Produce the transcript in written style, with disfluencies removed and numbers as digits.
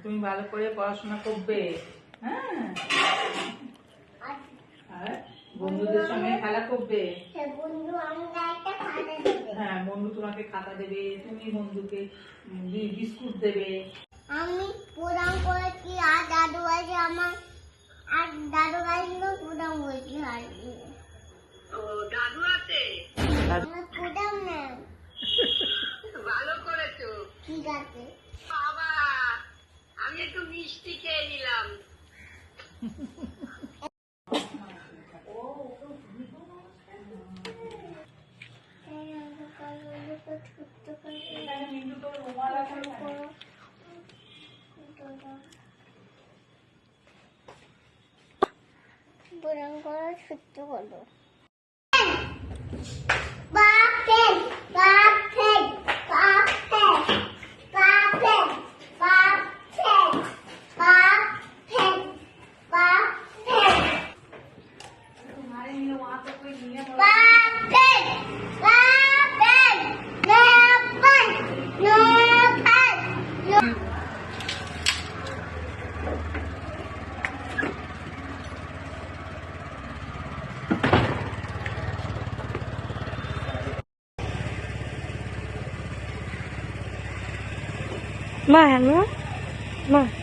তুমি ভালো করে পড়াশোনা করবে, হ্যাঁ, আর বন্ধুদের সঙ্গে খেলা করবে। হ্যাঁ, বন্ধু তোমাকে খাতা দেবে, তুমি বন্ধুকে বিস্কুট দেবে। আমি প্রণাম করেছি আর দাদু আছে আমার, আর দাদু গাইলো প্রণাম করেছি। ও দাদু আছে, প্রণাম নেই। ভালো করেছো। ঠিক আছে বাবা, আমি একটু মিষ্টি খেয়ে নিলাম। প্রণাম করো, সত্য বলো। Ma, no? Ma.